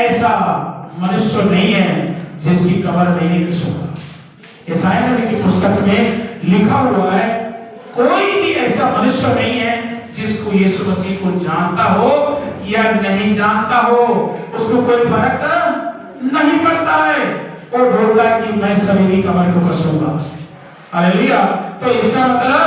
ऐसा मनुष्य नहीं है जिसकी कमर नहीं कसूंगा। यशायाह नबी की पुस्तक में लिखा हुआ है, कोई भी ऐसा मनुष्य नहीं है जिसको यीशु मसीह को जानता हो या नहीं जानता हो, उसको कोई फर्क नहीं पड़ता है। वो बोलता है कि मैं सभी की कमर को कसूंगा। हालेलुया। तो इसका मतलब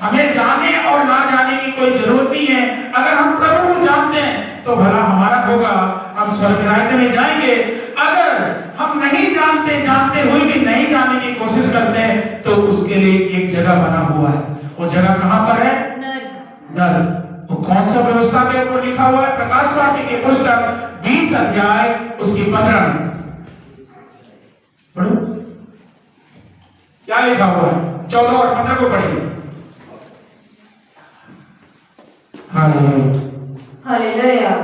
हमें जाने और ना जाने की कोई जरूरत नहीं है। अगर हम प्रभु को जानते हैं तो भला हमारा होगा, हम स्वर्ग राज्य में जाएंगे। अगर हम नहीं जानते हुए भी नहीं जानने की कोशिश करते हैं तो उसके लिए एक जगह बना हुआ है। वो जगह कहां पर है? नरक। वो कौन सा व्यवस्था के ऊपर लिखा हुआ है? प्रकाश वाक्य की पुस्तक 20 अध्याय उसकी 15 में पढ़ो क्या लिखा हुआ है। 14 और 15 को पढ़िए। हालेलुया।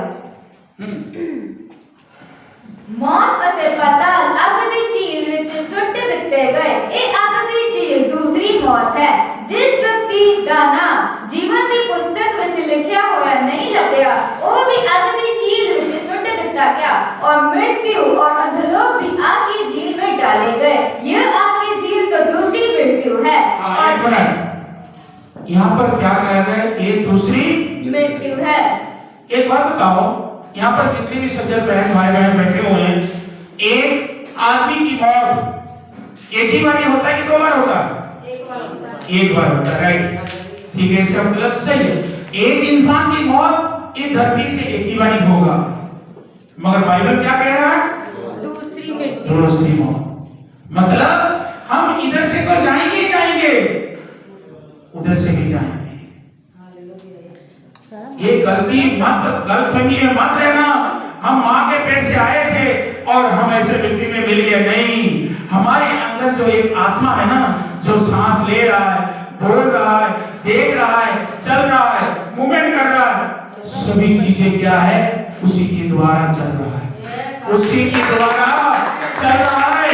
मौत ਅਤੇ ਪਤਾਲ ਅੱਗ ਦੀ ਝੀਲ ਵਿੱਚ ਸੁੱਟ ਦਿੱਤੇ ਗਏ। ਇਹ ਅੱਗ ਦੀ ਝੀਲ ਦੂਸਰੀ ਮੌਤ ਹੈ। ਜਿਸ ਵਿਅਕਤੀ ਦਾ ਨਾਮ ਜੀਵਨ ਦੀ ਪੁਸਤਕ ਵਿੱਚ ਲਿਖਿਆ ਹੋਇਆ ਨਹੀਂ ਲੱਭਿਆ, ਉਹ ਵੀ ਅੱਗ ਦੀ ਝੀਲ ਵਿੱਚ ਸੁੱਟ ਦਿੱਤਾ गया और मृत्यु और अधोलोक भी आग की झील में डाले गए। यह आग की झील तो दूसरी मृत्यु है। एक मिनट, यहाँ पर क्या कहा गया? ये दूसरी मृत्यु है। एक बात बताओ, यहाँ पर जितने भी सज्जन भाई बहन बैठे हुए हैं, एक आदमी की मौत एक ही बार होता है कि 2 बार होता है? एक बार होता है। एक बार होता है, राइट। ठीक है, इसका मतलब सही है। एक इंसान की मौत इस धरती से एक ही बार होगा, मगर बाइबल क्या कह रहा है? दूसरी मृत्यु, दूसरी मौत। मतलब हम इधर से तो जाएंगे ही जाएंगे, उधर से भी जाएंगे। ये गलतफहमी में मत रहना। हम माँ के पेट से आए थे और हम ऐसे मिट्टी में मिल गए, नहीं। हमारे अंदर जो एक आत्मा है ना, जो सांस ले रहा है, बोल रहा है, देख रहा है, चल रहा है, मूवमेंट कर रहा है, सभी चीजें क्या है? उसी के द्वारा चल रहा है, उसी के द्वारा चल रहा है।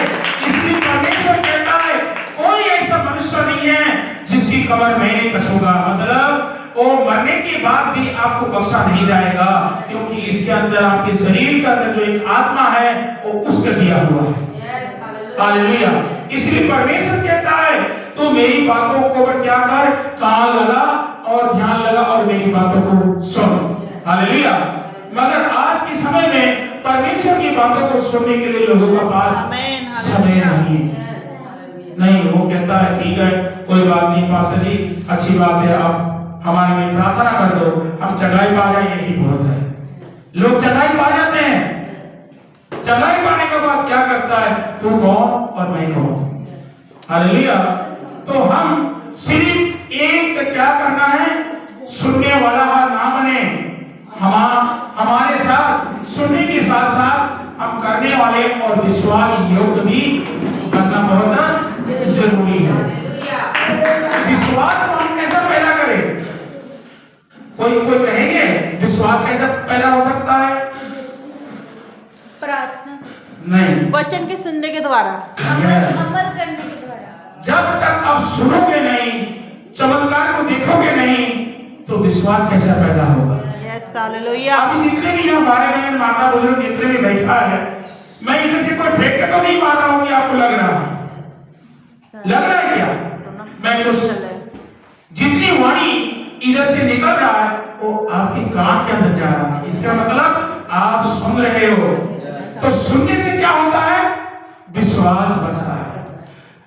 इसलिए परमेश्वर कहता है कोई ऐसा मनुष्य नहीं है जिसकी कमर मैं नहीं कसूंगा। मतलब वो मरने के बाद भी आपको बख्शा नहीं जाएगा, क्योंकि इसके अंदर आपके शरीर के अंदर जो एक आत्मा है वो उसका दिया हुआ है। हालेलुया। इसलिए परमेश्वर कहता है तो मेरी बातों को क्या कर, कान लगा और ध्यान लगा और मेरी बातों को सुन। हालेलुया। मगर आज के समय में परमेश्वर की बातों को सुनने के लिए लोगों का पास समय नहीं नहीं। वो कहता है ठीक है, कोई बात नहीं पास्टर जी, अच्छी बात है, आप हमारे लिए प्रार्थना कर दो, हम चंगाई पा जाए, यही बहुत है। लोग चंगाई पा जाते हैं, चंगाई पाने के बाद क्या करता है? तू कौन और मैं कौन? हालेलुया। तो हम सिर्फ एक क्या करना है? सुनने वाला ना बने, हमारे साथ सुनने के साथ साथ हम करने वाले और विश्वास योग्य भी बनना बहुत जरूरी है। विश्वास को हम कैसे पैदा करें? कोई कहेंगे विश्वास कैसे पैदा हो सकता है? प्रार्थना नहीं, वचन के सुनने के द्वारा, अमल करने के द्वारा। जब तक आप सुनोगे नहीं, चमत्कार को देखोगे नहीं, तो विश्वास कैसे पैदा होगा? Yes hallelujah. अभी जितने भी यहाँ बारे में माता बुजुर्ग जितने भी बैठा है, मैं इधर से कोई फेंक के तो नहीं मार रहा हूँ कि आपको लग रहा है, लग रहा है क्या? मैं कुछ जितनी वाणी इधर से निकल रहा है वो आपके कान के अंदर जा रहा है। इसका मतलब आप सुन रहे हो। तो सुनने से क्या होता है? विश्वास बनता है।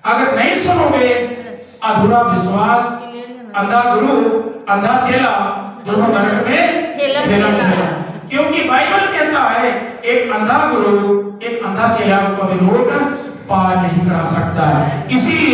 अगर नहीं सुनोगे, अधूरा विश्वास, अंधा गुरु अंधा चेला दोनों नरक में ठेला। क्योंकि बाइबल कहता है एक अंधा गुरु एक अंधा चेला को कभी रोड पार नहीं करा सकता है। इसीलिए